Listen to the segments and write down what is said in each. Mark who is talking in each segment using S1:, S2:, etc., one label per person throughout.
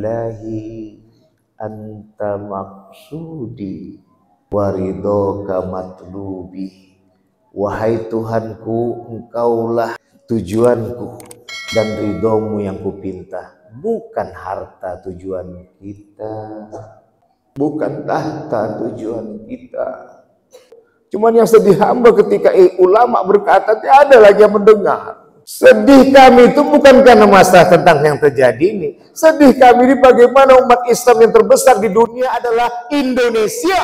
S1: Ilahi anta maksudi waridoka matlubi. Wahai Tuhanku, engkaulah tujuanku dan ridhomu yang kupinta. Bukan harta tujuan kita, bukan tahta tujuan kita. Cuman yang sedih hamba ketika ulama berkata tiada lagi yang mendengar. Sedih kami itu bukan karena masalah tentang yang terjadi ini. Sedih kami ini bagaimana umat Islam yang terbesar di dunia adalah Indonesia.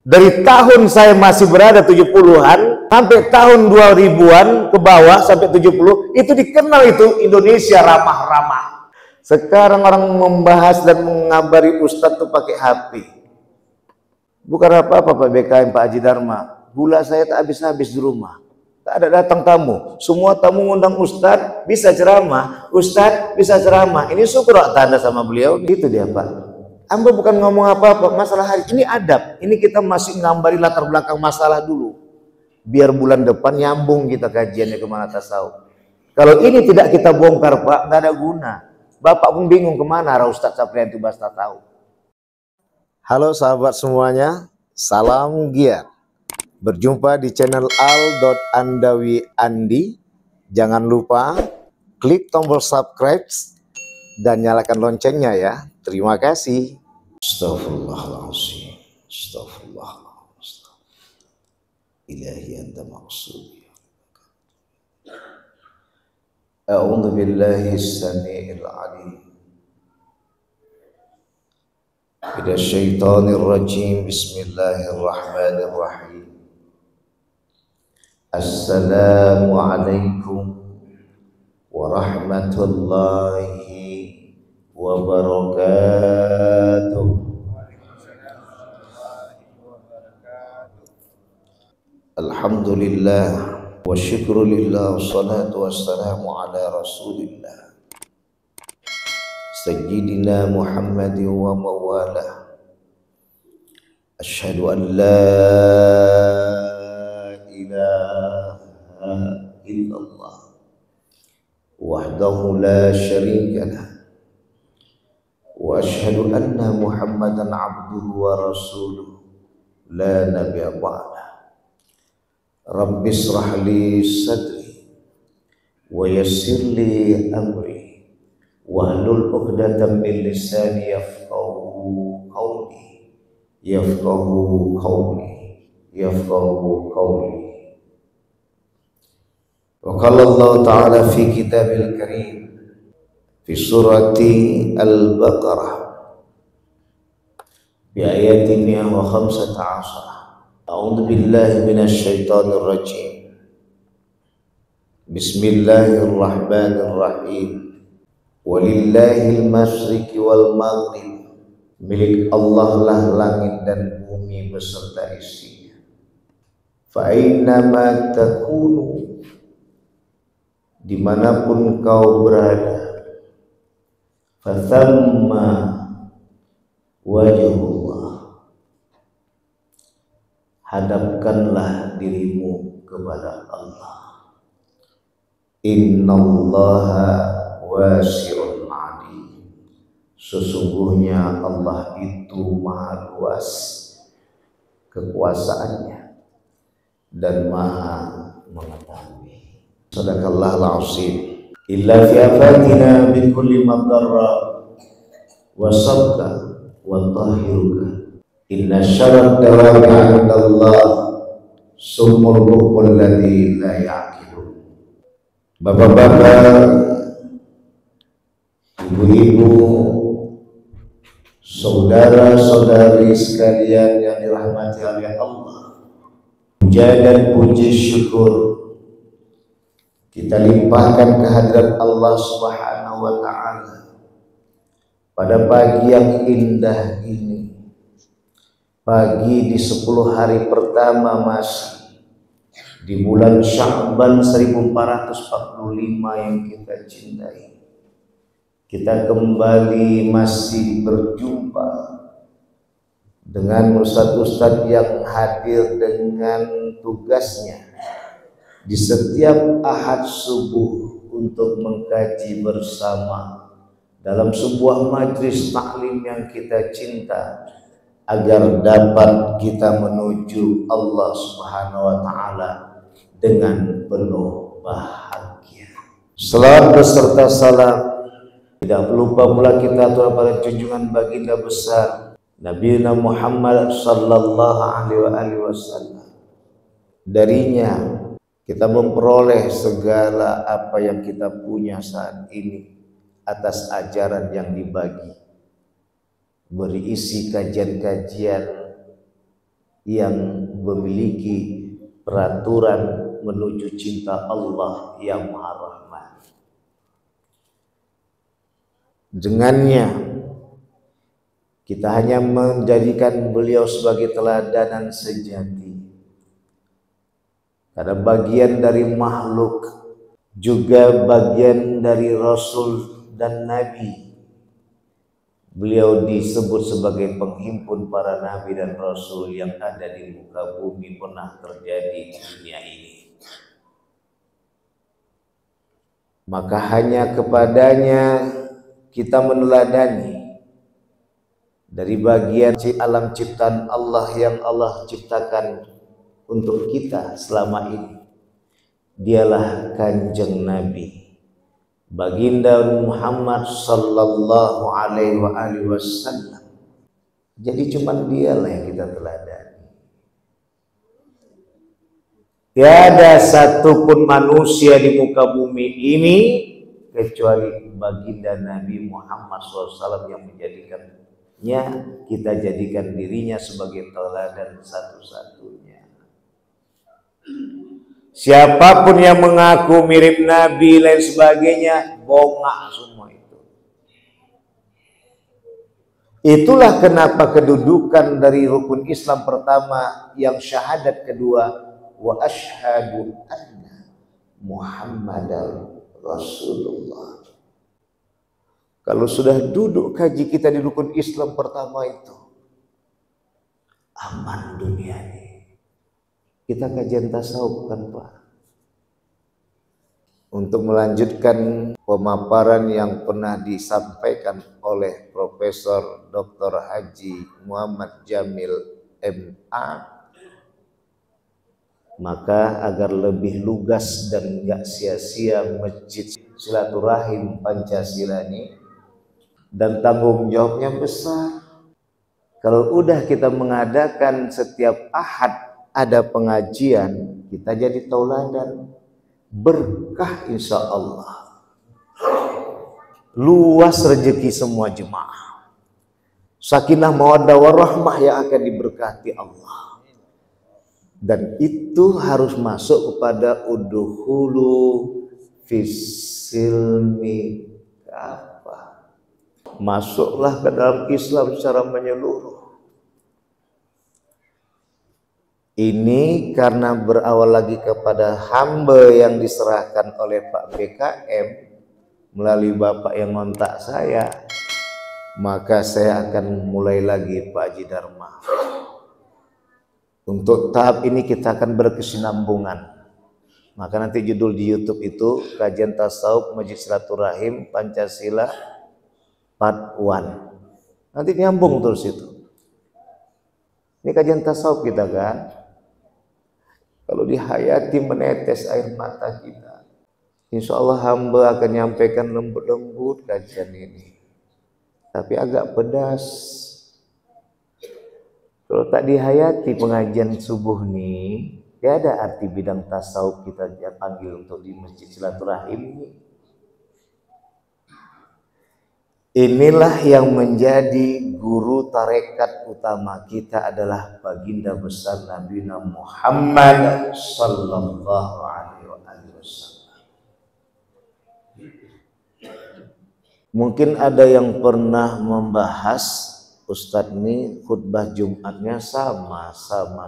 S1: Dari tahun saya masih berada 70-an sampai tahun 2000-an ke bawah sampai 70, itu dikenal itu Indonesia ramah-ramah. Sekarang orang membahas dan mengabari Ustadz tuh pakai HP. Bukan apa-apa Pak BKM, Pak Haji Dharma. Gula saya tak habis-habis di rumah. Tak ada datang tamu. Semua tamu ngundang Ustadz, bisa ceramah. Ustadz bisa ceramah. Ini syukur tanda sama beliau. Itu dia Pak. Amba bukan ngomong apa-apa. Masalah hari ini adab. Ini kita masih ngambari latar belakang masalah dulu. Biar bulan depan nyambung kita kajiannya kemana tasawuf. Kalau ini tidak kita bongkar Pak, nggak ada guna. Bapak pun bingung kemana arah Ustadz Saprian Tubas tahu. Halo sahabat semuanya, salam giat. Berjumpa di channel al.andawi andi. Jangan lupa klik tombol subscribe dan nyalakan loncengnya ya. Terima kasih. Astaghfirullahaladzim. Astaghfirullahaladzim. Ilahi anta maksudi. A'udzu billahi as-sami'il 'alim. Minasyaitonir rajim. Bismillahirrahmanirrahim. Assalamualaikum warahmatullahi wabarakatuh. Alhamdulillah wa syukrulillah wassalatu wassalamu ala rasulillah Sayyidina Muhammadin wa mawalah. Asyhadu an la ilaha illallah wahdahu la syarika lah wa asyhadu anna Muhammadan abduhu wa rasuluh la nabiyya ba'dah. Rabbi israh li sadri wa yassir li amri wahlul 'uqdatam min lisani yafqahu qawli. Wa qala Allah ta'ala fi kitabil karim fi surati Al-Baqarah bi ayatin 115. A'udzu billahi minasy syaithanir rajim. Bismillahirrahmanirrahim. Walillahil masyriqi wal maghrib. Milik Allah lah langit dan bumi beserta isinya. Fa aynama takunu, dimanapun kau berada, fathamma wajhullah, hadapkanlah dirimu kepada Allah. Innallaha wasi'un alim, sesungguhnya Allah itu maha luas kekuasaannya dan maha mengetahui. Sadaqallahul azim. Illa fi afatina min kulli madarra wa sabqa wa tahiruka. Inna syarrad dawabi 'indallah summul bukmul ladzi la ya'qilun. Bapak-bapak, ibu-ibu, saudara-saudari sekalian yang dirahmati oleh Allah, puja dan puji syukur kita limpahkan kehadirat Allah Subhanahu wa ta'ala pada pagi yang indah ini, pagi di 10 hari pertama masih di bulan Sya'ban 1445 yang kita cintai. Kita kembali masih berjumpa dengan ustadz-ustadz yang hadir dengan tugasnya di setiap ahad subuh untuk mengkaji bersama dalam sebuah majlis taklim yang kita cinta, agar dapat kita menuju Allah Subhanahu wa taala dengan penuh bahagia. Selawat beserta salam tidak lupa pula kita kepada junjungan baginda besar Nabi Muhammad sallallahu alaihi wasallam. Darinya kita memperoleh segala apa yang kita punya saat ini atas ajaran yang dibagi, berisi kajian-kajian yang memiliki peraturan menuju cinta Allah yang Maha Rahman. Dengannya kita hanya menjadikan beliau sebagai teladanan sejati. Karena bagian dari makhluk, juga bagian dari Rasul dan Nabi. Beliau disebut sebagai penghimpun para Nabi dan Rasul yang ada di muka bumi pernah terjadi di dunia ini. Maka hanya kepadanya kita meneladani dari bagian alam ciptaan Allah yang Allah ciptakan untuk kita selama ini. Dialah Kanjeng Nabi baginda Muhammad sallallahu alaihi wasallam. Jadi cuman dialah yang kita teladani. Tiada satupun manusia di muka bumi ini kecuali baginda Nabi Muhammad SAW yang menjadikannya, kita jadikan dirinya sebagai teladan satu-satunya. Siapapun yang mengaku mirip Nabi lain sebagainya, bongak semua itu. Itulah kenapa kedudukan dari rukun Islam pertama yang syahadat kedua, wa asyhadu anna Muhammadar Rasulullah. Kalau sudah duduk kaji kita di rukun Islam pertama itu, aman dunia ini. Kita kajian tasawuf kan Pak, untuk melanjutkan pemaparan yang pernah disampaikan oleh Profesor Dr. Haji Muhammad Jamil MA. Maka agar lebih lugas dan enggak sia-sia masjid silaturahim Pancasila ini, dan tanggung jawabnya besar. Kalau udah kita mengadakan setiap Ahad ada pengajian, kita jadi tauladan, berkah insya Allah, luas rezeki semua jemaah, sakinah mawaddah warahmah yang akan diberkati Allah. Dan itu harus masuk kepada udhulu fisilmi apa? Masuklah ke dalam Islam secara menyeluruh. Ini karena berawal lagi kepada hamba yang diserahkan oleh Pak BKM melalui Bapak yang ngontak saya, maka saya akan mulai lagi Pak Haji Dharma. Untuk tahap ini kita akan berkesinambungan. Maka nanti judul di YouTube itu kajian tasawuf Masjid Silaturahim Pancasila Part 1. Nanti nyambung terus itu. Ini kajian tasawuf kita kan. Kalau dihayati menetes air mata kita, insya Allah hamba akan nyampaikan lembut-lembut kajian ini. Tapi agak pedas. Kalau tak dihayati pengajian subuh nih, ya ada arti bidang tasawuf kita panggil untuk di Masjid Silaturahim ini. Inilah yang menjadi guru tarekat utama kita adalah baginda besar Nabi Muhammad sallallahu alaihi wasallam. Mungkin ada yang pernah membahas, Ustadz ini khutbah Jumatnya sama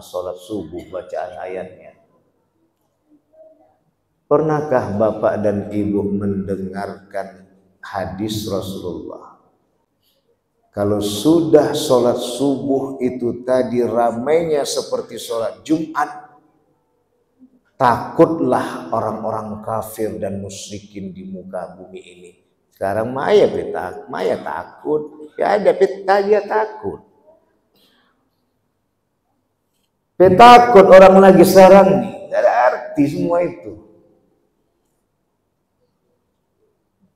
S1: sholat subuh bacaan ayatnya. Pernahkah Bapak dan Ibu mendengarkan hadis Rasulullah? Kalau sudah sholat subuh itu tadi ramainya seperti sholat Jumat, takutlah orang-orang kafir dan musyrikin di muka bumi ini Sekarang Maya takut. Ya ada peta dia takut. Takut orang lagi sarang nih, gak ada arti semua itu.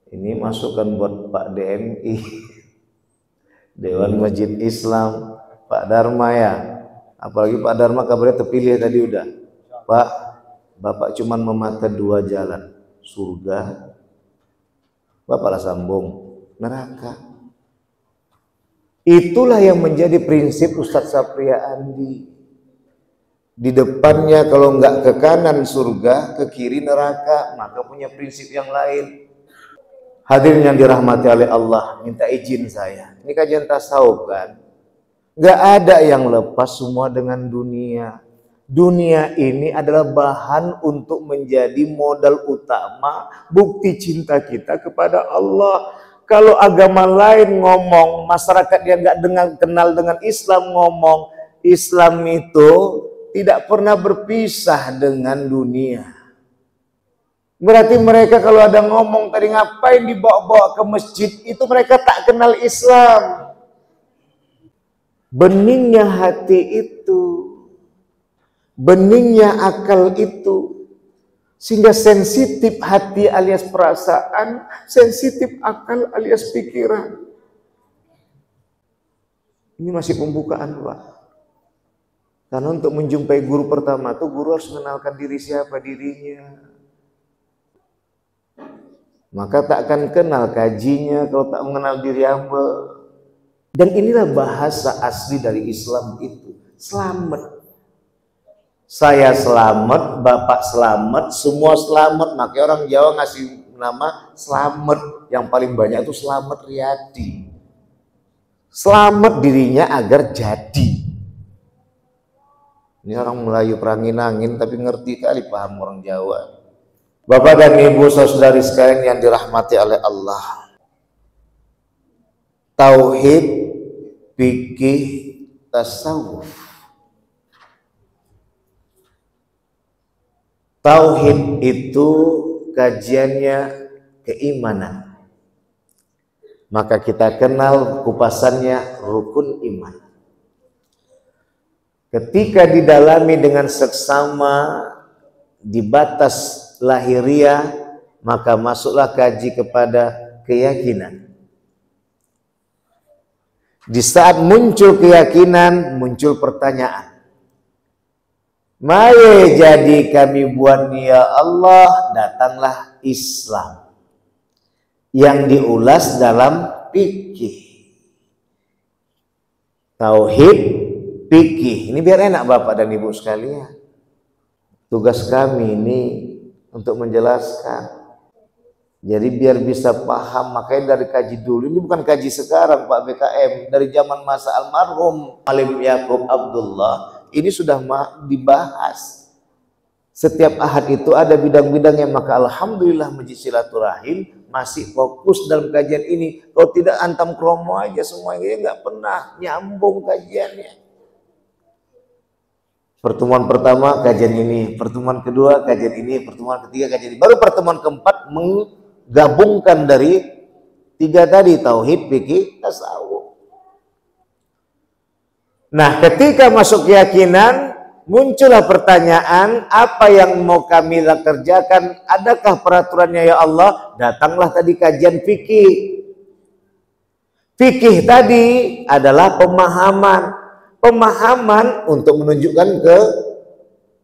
S1: Ini masukan buat Pak DMI, Dewan Masjid Islam, Pak Dharma ya. Apalagi Pak Dharma kabarnya terpilih tadi udah. Pak, Bapak cuman memakai 2 jalan, surga, Bapaklah sambung, neraka. Itulah yang menjadi prinsip Ustadz Sapria Andi. Di depannya kalau enggak ke kanan surga, ke kiri neraka, maka punya prinsip yang lain. Hadirin yang dirahmati oleh Allah, minta izin saya. Ini kajian tasawuf kan? Enggak ada yang lepas semua dengan dunia. Dunia ini adalah bahan untuk menjadi modal utama bukti cinta kita kepada Allah. Kalau agama lain ngomong, masyarakat yang enggak kenal dengan Islam ngomong, Islam itu tidak pernah berpisah dengan dunia. Berarti mereka kalau ada ngomong tadi ngapain dibawa-bawa ke masjid, itu mereka tak kenal Islam. Beningnya hati itu, beningnya akal itu, sehingga sensitif hati alias perasaan, sensitif akal alias pikiran. Ini masih pembukaan, Pak. Karena untuk menjumpai guru pertama tuh guru harus mengenalkan diri siapa dirinya. Maka tak akan kenal kajinya kalau tak mengenal diri hamba. Dan inilah bahasa asli dari Islam itu. Selamat. Saya selamat, Bapak selamat, semua selamat. Makanya orang Jawa ngasih nama selamat. Yang paling banyak itu Selamat Riyadi. Selamat dirinya agar jadi. Ini orang Melayu perangin-angin tapi ngerti kali paham orang Jawa. Bapak dan Ibu saudari sekalian yang dirahmati oleh Allah. Tauhid, fikih, tasawuf. Tauhid itu kajiannya keimanan. Maka kita kenal kupasannya rukun iman. Ketika didalami dengan seksama di batas lahiriah, maka masuklah kaji kepada keyakinan. Di saat muncul keyakinan, muncul pertanyaan. Maye jadi kami buat ya Allah, datanglah Islam. Yang diulas dalam fikih. Tauhid, fikih. Ini biar enak Bapak dan Ibu sekalian. Tugas kami ini untuk menjelaskan. Jadi biar bisa paham, makanya dari kaji dulu. Ini bukan kaji sekarang Pak BKM. Dari zaman masa almarhum Alim Yaakob Abdullah, ini sudah dibahas. Setiap ahad itu ada bidang-bidangnya, maka alhamdulillah Masjid Silaturahim masih fokus dalam kajian ini. Kalau tidak antam kromo aja semuanya, nggak pernah nyambung kajiannya. Pertemuan pertama kajian ini, pertemuan kedua kajian ini, pertemuan ketiga kajian ini. Baru pertemuan keempat menggabungkan dari 3 tadi, tauhid, fikih, tasawuf. Nah, ketika masuk keyakinan, muncullah pertanyaan, apa yang mau kami kerjakan? Adakah peraturannya ya Allah? Datanglah tadi kajian fikih. Fikih tadi adalah pemahaman. Pemahaman untuk menunjukkan ke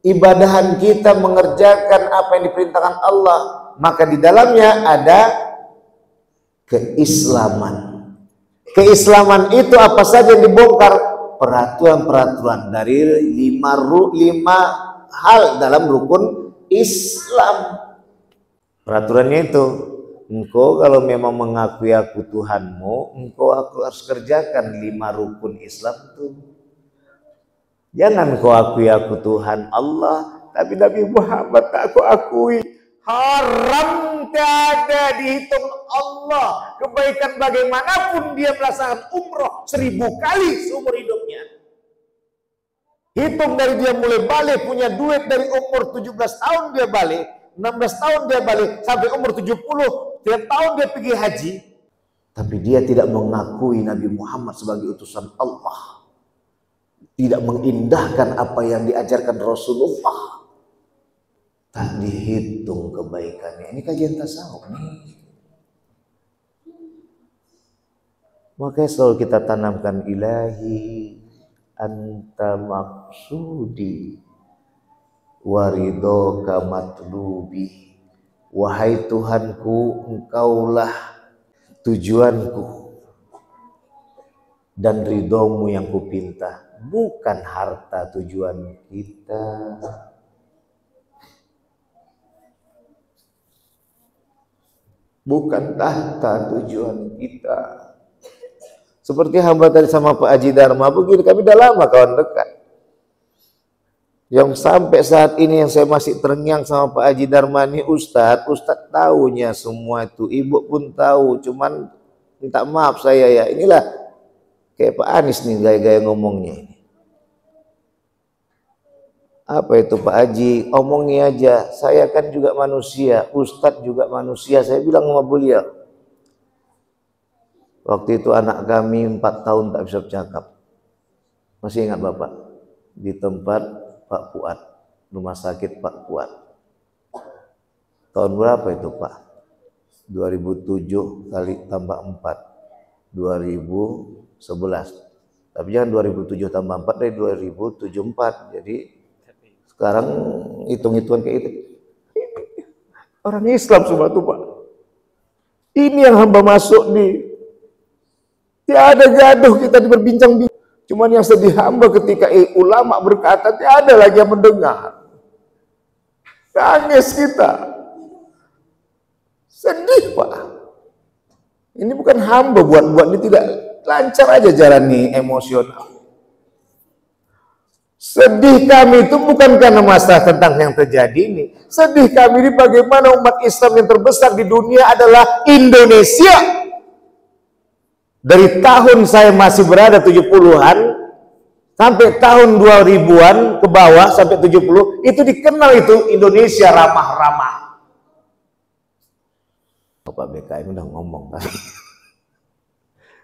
S1: ibadahan kita, mengerjakan apa yang diperintahkan Allah. Maka di dalamnya ada keislaman. Keislaman itu apa saja yang dibongkar? Peraturan-peraturan dari 5 hal dalam rukun Islam. Peraturannya itu, engkau kalau memang mengakui aku Tuhanmu, engkau aku harus kerjakan 5 rukun Islam itu. Jangan kau akui aku Tuhan Allah, tapi Nabi Muhammad tak aku akui. Haram tiada dihitung Allah. Kebaikan bagaimanapun dia melaksanakan umroh 1000 kali seumur hidupnya. Hitung dari dia mulai balik, punya duit dari umur 17 tahun dia balik, 16 tahun dia balik, sampai umur 70 tiap tahun dia pergi haji, tapi dia tidak mengakui Nabi Muhammad sebagai utusan Allah, tidak mengindahkan apa yang diajarkan Rasulullah, tak dihitung kebaikannya. Ini kajian tasawuf nih. Makanya selalu kita tanamkan, ilahi anta maksudi waridoka matlubi. Wahai Tuhanku, engkaulah tujuanku dan ridhomu yang kupinta, bukan harta tujuan kita. Bukan tahta tujuan kita. Seperti hamba tadi sama Pak Haji Dharma begini, kami udah lama kawan dekat. Yang sampai saat ini yang saya masih terngiang sama Pak Haji Dharma ini, Ustadz tahunya semua itu, Ibu pun tahu, cuman minta maaf saya ya, inilah kayak Pak Anies nih gaya-gaya ngomongnya ini. Apa itu Pak Haji, omongnya aja, saya kan juga manusia, Ustadz juga manusia, saya bilang sama beliau. Waktu itu anak kami 4 tahun tak bisa bercakap. Masih ingat Bapak? Di tempat Pak Fuad, rumah sakit Pak Fuad. Tahun berapa itu Pak? 2007 kali tambah 4, 2011. Tapi jangan 2007 tambah 4 dari 2074. Jadi sekarang hitung-hitungan kayak itu. Orang Islam semua tuh Pak. Ini yang hamba masuk di, tiada gaduh kita berbincang-bincang. Cuman yang sedih hamba ketika ulama berkata tiada lagi yang mendengar. Tangis kita. Sedih Pak. Ini bukan hamba buat-buat, ini tidak lancar aja jalani emosional. Sedih kami itu bukan karena masalah tentang yang terjadi ini. Sedih kami ini bagaimana umat Islam yang terbesar di dunia adalah Indonesia. Dari tahun saya masih berada 70-an sampai tahun 2000-an ke bawah sampai 70, itu dikenal itu Indonesia ramah-ramah. Bapak BKM udah ngomong tadi.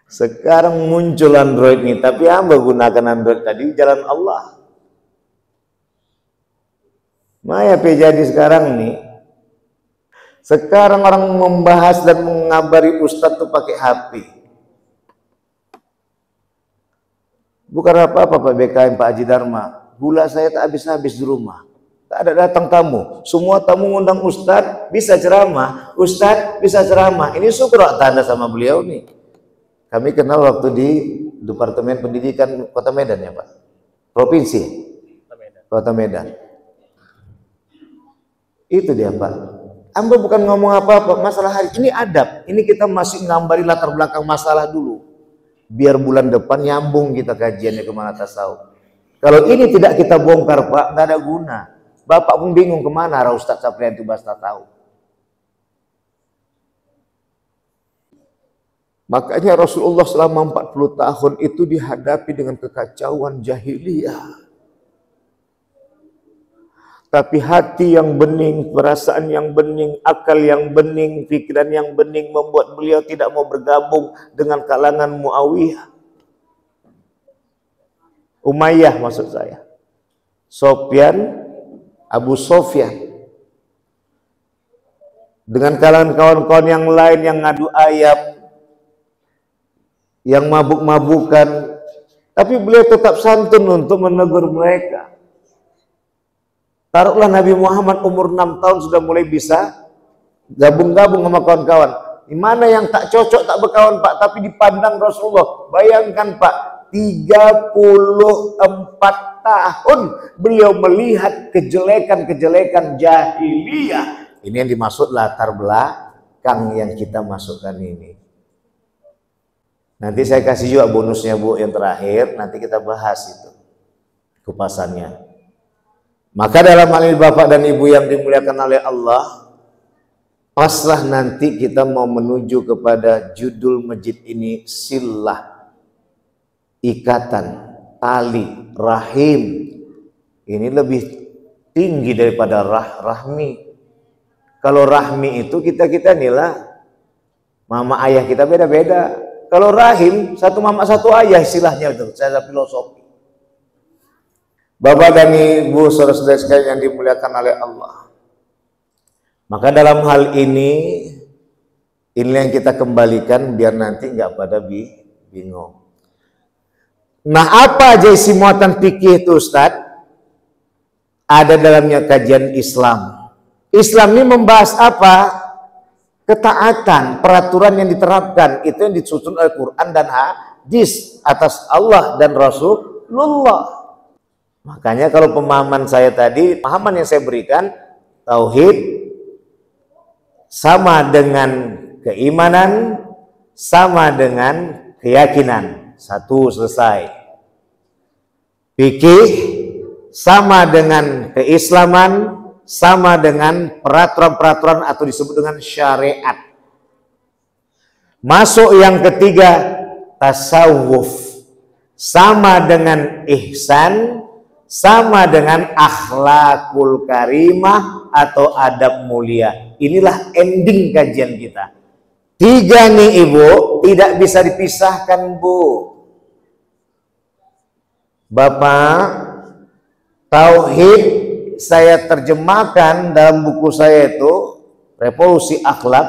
S1: Sekarang muncul Android nih, tapi hamba gunakan Android tadi jalan Allah. Maya jadi sekarang nih. Sekarang orang membahas dan mengabari Ustadz tuh pakai HP. Bukan apa-apa Pak BKM, Pak Haji Dharma. Gula saya tak habis-habis di rumah. Tak ada datang tamu. Semua tamu ngundang Ustadz, bisa ceramah. Ustadz bisa ceramah. Ini syukur tanda sama beliau nih. Kami kenal waktu di Departemen Pendidikan Kota Medan ya Pak. Provinsi. Kota Medan. Itu dia Pak. Amba bukan ngomong apa-apa. Masalah hari ini adab. Ini kita masih ngambari latar belakang masalah dulu. Biar bulan depan nyambung kita kajiannya kemana tasawuf. Kalau ini tidak kita bongkar Pak, nggak ada guna. Bapak pun bingung kemana arah Ustadz Saprian itu bahas tahu. Makanya Rasulullah selama 40 tahun itu dihadapi dengan kekacauan jahiliyah. Tapi hati yang bening, perasaan yang bening, akal yang bening, pikiran yang bening membuat beliau tidak mau bergabung dengan kalangan Muawiyah. Umayyah maksud saya. Sofyan, Abu Sofyan. Dengan kalangan kawan-kawan yang lain yang ngadu ayam, yang mabuk-mabukan. Tapi beliau tetap santun untuk menegur mereka. Taruhlah Nabi Muhammad umur 6 tahun sudah mulai bisa gabung-gabung sama kawan-kawan. Di mana yang tak cocok tak berkawan Pak, tapi dipandang Rasulullah. Bayangkan Pak, 34 tahun beliau melihat kejelekan-kejelekan jahiliyah. Ini yang dimaksud latar belakang yang kita masukkan ini. Nanti saya kasih juga bonusnya Bu yang terakhir, nanti kita bahas itu kupasannya. Maka dalam hal ini Bapak dan Ibu yang dimuliakan oleh Allah, paslah nanti kita mau menuju kepada judul masjid ini, silah, ikatan, tali, rahim. Ini lebih tinggi daripada rahmi. Kalau rahmi itu kita nilai Mama ayah kita beda-beda. Kalau rahim, satu mama satu ayah istilahnya itu, secara filosofi. Bapak dan Ibu, saudara-saudara sekalian yang dimuliakan oleh Allah. Maka dalam hal ini, inilah yang kita kembalikan biar nanti nggak pada bingung. Nah, apa aja isi muatan fikih itu, Ustaz? Ada dalamnya kajian Islam. Islam ini membahas apa? Ketaatan, peraturan yang diterapkan, itu yang disusun oleh Quran dan hadis atas Allah dan Rasulullah. Makanya kalau pemahaman saya tadi, pemahaman yang saya berikan, tauhid sama dengan keimanan, sama dengan keyakinan. Satu, selesai. Fikih sama dengan keislaman, sama dengan peraturan-peraturan atau disebut dengan syariat. Masuk yang ketiga, tasawuf, sama dengan ihsan, sama dengan akhlakul karimah atau adab mulia. Inilah ending kajian kita. Tiga nih Ibu, tidak bisa dipisahkan Bu. Bapak, tauhid saya terjemahkan dalam buku saya itu Revolusi Akhlak,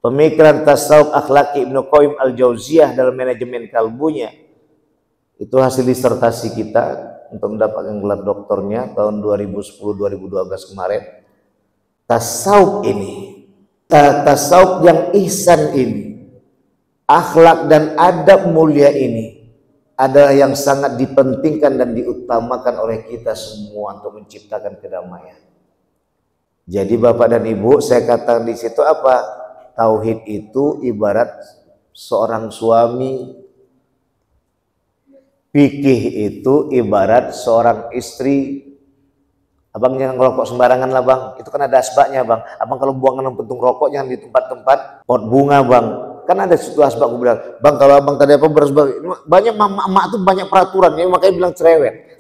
S1: Pemikiran Tasawuf Akhlaki Ibnu Qayyim Al-Jauziyah dalam Manajemen Kalbunya. Itu hasil disertasi kita untuk mendapatkan gelar doktornya tahun 2010-2012 kemarin. Tasawuf ini, tasawuf yang ihsan ini, akhlak dan adab mulia ini adalah yang sangat dipentingkan dan diutamakan oleh kita semua untuk menciptakan kedamaian. Jadi Bapak dan Ibu, saya katakan di situ apa? Tauhid itu ibarat seorang suami, fikih itu ibarat seorang istri. Abang jangan ngerokok sembarangan lah Bang, itu kan ada asbaknya Bang. Abang kalau buangan puntung rokok jangan di tempat-tempat pot bunga Bang. Kan ada situ asbak, gue bilang, Bang kalau abang tadi apa bersebab, banyak emak tuh banyak peraturan, ya makanya bilang cerewet.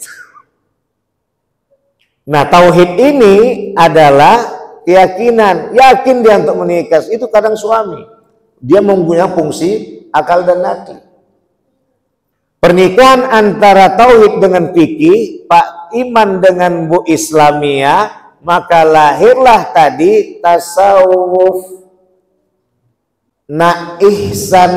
S1: Nah tauhid ini adalah keyakinan, yakin dia untuk menikah, itu kadang suami, dia mempunyai fungsi akal dan hati. Pernikahan antara tauhid dengan fikih, Pak Iman dengan Bu Islamiyah, maka lahirlah tadi tasawuf. Na ihsan,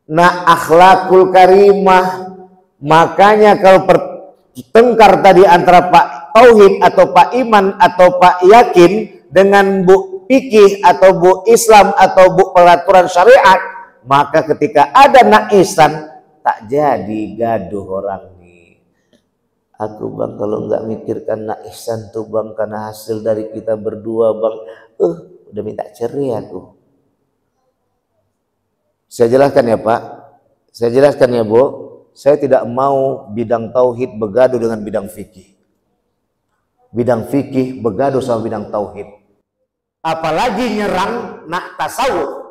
S1: na akhlakul karimah. Makanya kalau pertengkar tadi antara Pak Tauhid atau Pak Iman atau Pak Yakin dengan Bu Fikih atau Bu Islam atau Bu peraturan syariat, maka ketika ada na ihsan tak jadi gaduh orang nih. Aku Bang kalau nggak mikirkan na ihsan tuh Bang, karena hasil dari kita berdua Bang, udah minta cerai aku. Saya jelaskan ya Pak, saya jelaskan ya Bu, saya tidak mau bidang tauhid bergaduh dengan bidang fikih. Bidang fikih bergaduh sama bidang tauhid. Apalagi nyerang nak tasawuf.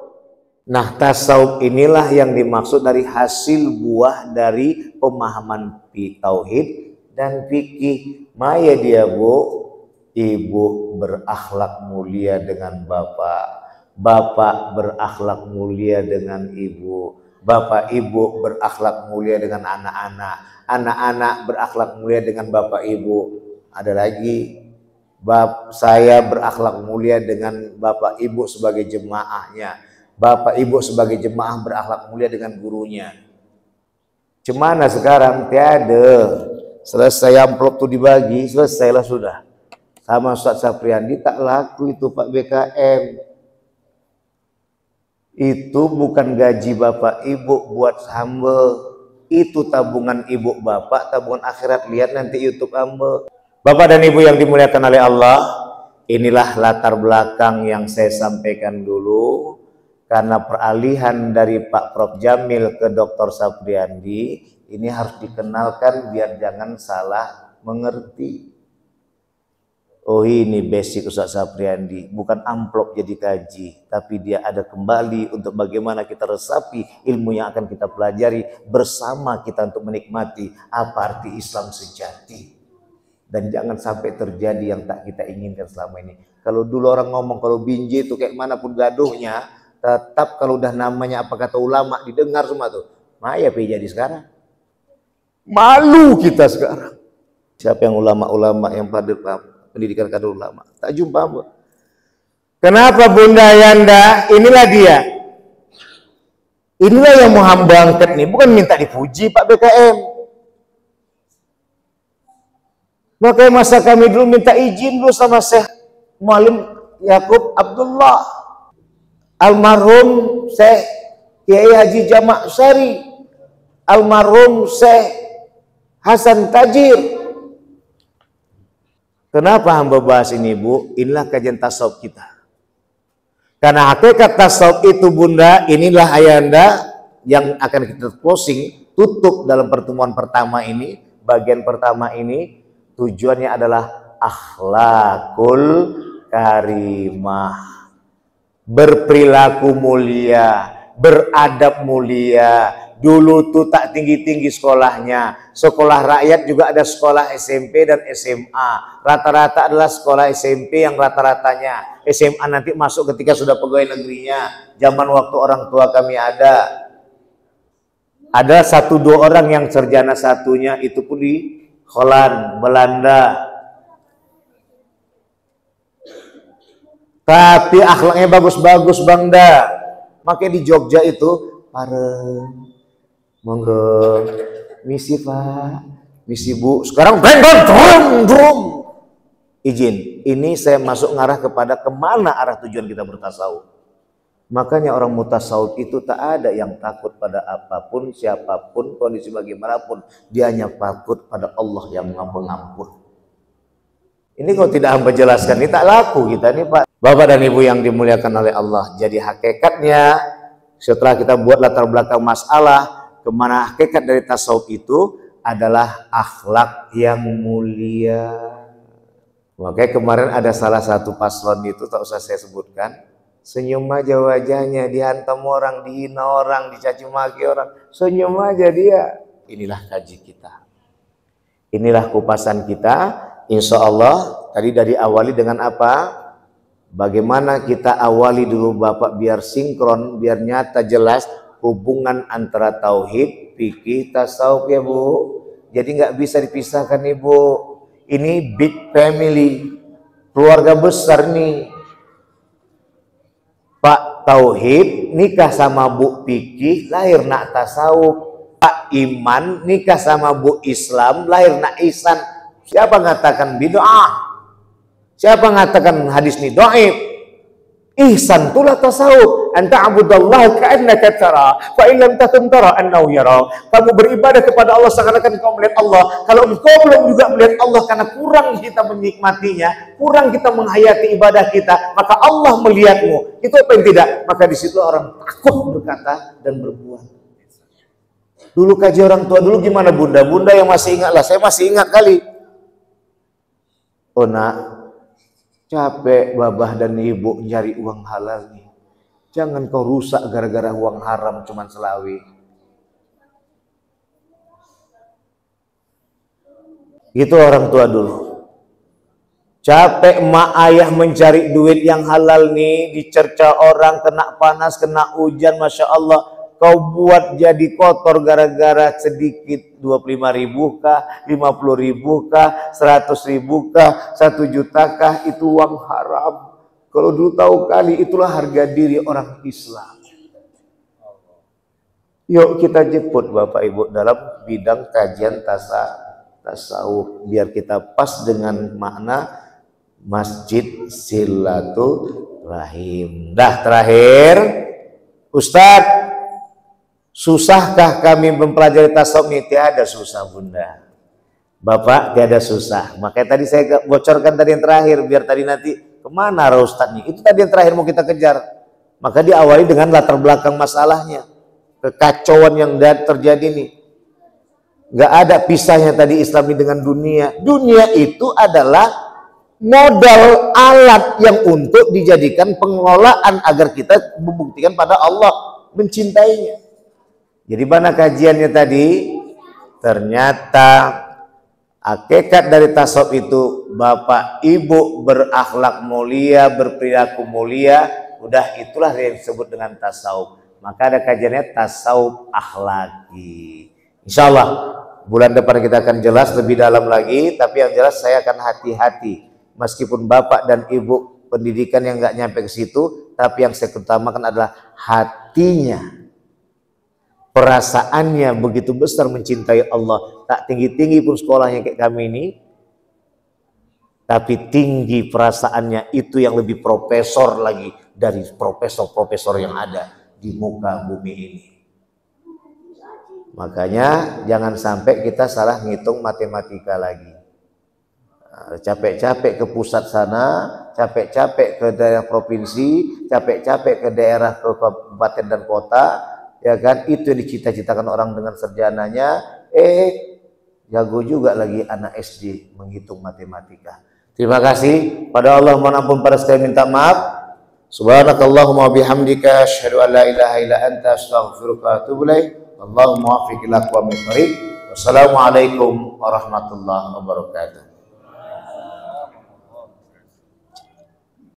S1: Nah tasawuf inilah yang dimaksud dari hasil buah dari pemahaman tauhid dan fikih. Maya dia Bu, Ibu berakhlak mulia dengan Bapak. Bapak berakhlak mulia dengan ibu, bapak ibu berakhlak mulia dengan anak-anak, anak-anak berakhlak mulia dengan bapak ibu. Ada lagi, saya berakhlak mulia dengan bapak ibu sebagai jemaahnya, bapak ibu sebagai jemaah berakhlak mulia dengan gurunya. Cemana sekarang? Tiada. Selesai amplop tuh dibagi, selesailah sudah. Sama Ustaz Sapriandi tak laku itu Pak BKM. Itu bukan gaji bapak ibu buat hamba, itu tabungan ibu bapak, tabungan akhirat. Lihat nanti YouTube hamba. Bapak dan ibu yang dimuliakan oleh Allah, inilah latar belakang yang saya sampaikan dulu. Karena peralihan dari Pak Prof Jamil ke Dr. Sapriandi ini harus dikenalkan biar jangan salah mengerti. Oh ini basic Ustaz Sapriandi, bukan amplop jadi kaji, tapi dia ada kembali untuk bagaimana kita resapi ilmu yang akan kita pelajari bersama kita untuk menikmati apa arti Islam sejati. Dan jangan sampai terjadi yang tak kita inginkan selama ini. Kalau dulu orang ngomong kalau binji itu kayak manapun gaduhnya, Tetap kalau udah namanya apa kata ulama didengar semua tuh. Maya jadi sekarang. Malu kita sekarang. Siapa yang ulama-ulama yang pada pendidikan kader ulama? Tak jumpa. Kenapa Bunda Yanda? Inilah dia. Inilah yang mau hamba angkat nih, bukan minta dipuji Pak BKM. Makanya masa kami dulu minta izin dulu sama Syekh Muallim Yakub Abdullah, almarhum Syekh Kiai Haji Jamak Sari, almarhum Syekh Hasan Tajir. Kenapa hamba bahas ini Bu? Inilah kajian tasawuf kita. Karena hakikat tasawuf itu Bunda, inilah ayanda yang akan kita closing, tutup dalam pertemuan pertama ini, bagian pertama ini, tujuannya adalah akhlakul karimah, berperilaku mulia, beradab mulia. Dulu tuh tak tinggi-tinggi sekolahnya. Sekolah rakyat juga ada sekolah SMP dan SMA. Rata-rata adalah sekolah SMP yang rata-ratanya. SMA nanti masuk ketika sudah pegawai negerinya. Zaman waktu orang tua kami ada. Ada 1-2 orang yang sarjana satunya itu pun di Holland, Belanda. Tapi akhlaknya bagus-bagus Bangda. Makanya di Jogja itu pareng. Monggo, misi Pak, misi Bu. Sekarang drum. Izin, ini saya masuk ngarah kepada kemana arah tujuan kita bertasawuf. Makanya orang mutasawuf itu tak ada yang takut pada apapun, siapapun, kondisi bagaimanapun. Dia hanya takut pada Allah yang pengampun. Ini kalau tidak hamba jelaskan, ini tak laku kita nih Pak. Bapak dan Ibu yang dimuliakan oleh Allah. Jadi hakikatnya setelah kita buat latar belakang masalah, kemana hakikat dari tasawuf itu adalah akhlak yang mulia. Makanya kemarin ada salah satu paslon itu, tak usah saya sebutkan, senyum aja wajahnya, dihantam orang, dihina orang, dicaci maki orang, senyum aja dia. Inilah kaji kita, inilah kupasan kita. Insya Allah tadi dari awali dengan apa? Bagaimana kita awali dulu Bapak biar sinkron, biar nyata jelas hubungan antara tauhid, fikih, tasawuf ya Bu. Jadi nggak bisa dipisahkan nih Bu. Ini big family, keluarga besar nih. Pak tauhid nikah sama Bu fikih, lahir nak tasawuf. Pak iman nikah sama Bu Islam, lahir nak ihsan. Siapa ngatakan bid'ah? Siapa ngatakan hadis ini dhaif? Ihsan itulah tasawuf. Anta abudallaha ka'annaka tara, fa in lam takun tara annahu yara. Kamu beribadah kepada Allah seakan-akan kau melihat Allah. Kalau engkau belum juga melihat Allah karena kurang kita menikmatinya, kurang kita menghayati ibadah kita, maka Allah melihatmu. Itu apa yang tidak? Maka di situ orang takut berkata dan berbuat. Dulu kaji orang tua dulu gimana Bunda? Bunda yang masih ingat lah, saya masih ingat kali. Oh nak, capek babah dan ibu nyari uang halal nih. Jangan kau rusak gara-gara uang haram cuman selawi. Itu orang tua dulu. Capek mak ayah mencari duit yang halal nih, dicerca orang, kena panas, kena hujan, Masya Allah. Kau buat jadi kotor gara-gara sedikit 25.000 kah, 50.000 kah, 100.000 kah, 1 juta kah, itu uang haram. Kalau dulu tahu kali, itulah harga diri orang Islam. Yuk kita jemput Bapak Ibu dalam bidang kajian tasawuf biar kita pas dengan makna masjid silaturahim. Dah terakhir, Ustadz, susahkah kami mempelajari tasawuf ini? Tiada susah Bunda. Bapak tiada susah. Makanya tadi saya bocorkan tadi yang terakhir biar tadi nanti kemana arah Ustadz nih? Itu tadi yang terakhir mau kita kejar. Maka diawali dengan latar belakang masalahnya, kekacauan yang terjadi nih. Gak ada pisahnya tadi Islam ini dengan dunia. Dunia itu adalah modal alat yang untuk dijadikan pengelolaan agar kita membuktikan pada Allah mencintainya. Jadi mana kajiannya tadi? Ternyata hakikat dari tasawuf itu Bapak Ibu berakhlak mulia, berperilaku mulia Udah itulah yang disebut dengan tasawuf. Maka ada kajiannya tasawuf akhlaki. Insya Allah bulan depan kita akan jelas lebih dalam lagi. Tapi yang jelas saya akan hati-hati. Meskipun bapak dan ibu pendidikan yang nggak nyampe ke situ, tapi yang saya utamakan adalah hatinya, perasaannya begitu besar mencintai Allah. Tak tinggi-tinggi pun sekolahnya kayak kami ini, tapi tinggi perasaannya, itu yang lebih profesor lagi dari profesor-profesor yang ada di muka bumi ini. Makanya jangan sampai kita salah ngitung matematika lagi. Capek-capek ke pusat sana, capek-capek ke daerah provinsi, capek-capek ke daerah ke kabupaten dan kota, ya kan? Itu dicita-citakan orang dengan sarjananya, jago juga lagi anak SD menghitung matematika. Terima kasih pada Allah, mohon ampun pada sekalian, minta maaf. Subhanakallahumma bihamdika asyhadu an la ilaha illa anta astaghfiruka wa atubu ilaik. Allahumma waffiq ila aqwamit thoriq. Wassalamualaikum warahmatullahi wabarakatuh.